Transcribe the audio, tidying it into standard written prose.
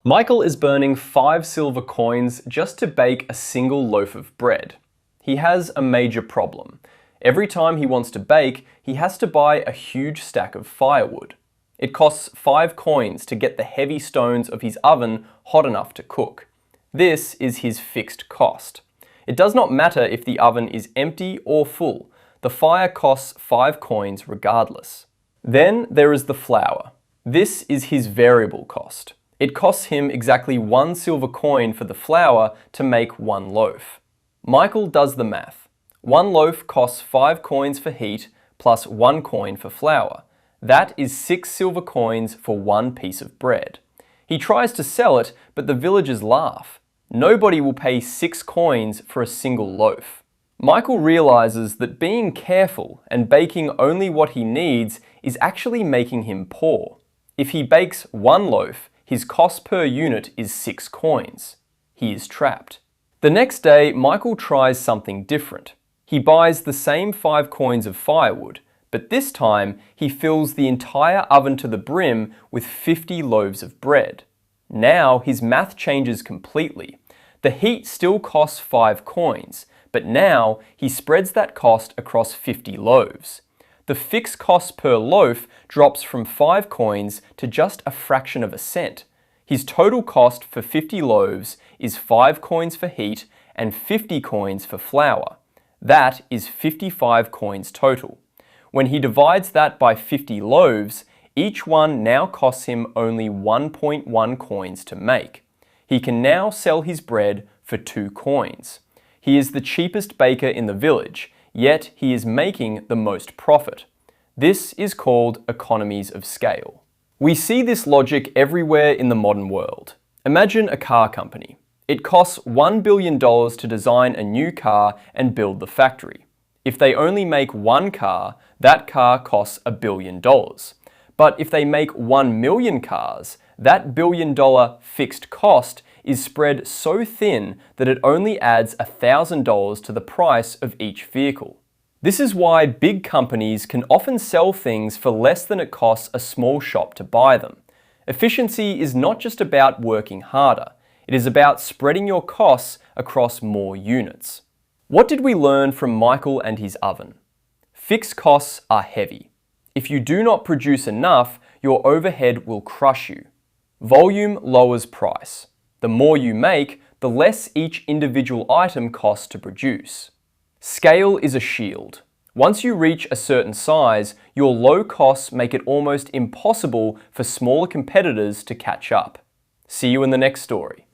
Michael is burning 5 silver coins just to bake a single loaf of bread. He has a major problem. Every time he wants to bake, he has to buy a huge stack of firewood. It costs 5 coins to get the heavy stones of his oven hot enough to cook. This is his fixed cost. It does not matter if the oven is empty or full. The fire costs 5 coins regardless. Then there is the flour. This is his variable cost. It costs him exactly 1 silver coin for the flour to make 1 loaf. Michael does the math. 1 loaf costs 5 coins for heat plus 1 coin for flour. That is 6 silver coins for 1 piece of bread. He tries to sell it, but the villagers laugh. Nobody will pay 6 coins for a single loaf. Michael realizes that being careful and baking only what he needs is actually making him poor. If he bakes 1 loaf, his cost per unit is 6 coins. He is trapped. The next day, Michael tries something different. He buys the same 5 coins of firewood, but this time he fills the entire oven to the brim with 50 loaves of bread. Now his math changes completely. The heat still costs 5 coins, but now he spreads that cost across 50 loaves. The fixed cost per loaf drops from 5 coins to just a fraction of a cent. His total cost for 50 loaves is 5 coins for heat and 50 coins for flour. That is 55 coins total. When he divides that by 50 loaves, each one now costs him only 1.1 coins to make. He can now sell his bread for 2 coins. He is the cheapest baker in the village, yet he is making the most profit. This is called economies of scale. We see this logic everywhere in the modern world. Imagine a car company. It costs $1 billion to design a new car and build the factory. If they only make 1 car, that car costs $1 billion. But if they make 1 million cars, that $1 billion fixed cost is spread so thin that it only adds $1,000 to the price of each vehicle. This is why big companies can often sell things for less than it costs a small shop to buy them. Efficiency is not just about working harder. It is about spreading your costs across more units. What did we learn from Michael and his oven? Fixed costs are heavy. If you do not produce enough, your overhead will crush you. Volume lowers price. The more you make, the less each individual item costs to produce. Scale is a shield. Once you reach a certain size, your low costs make it almost impossible for smaller competitors to catch up. See you in the next story.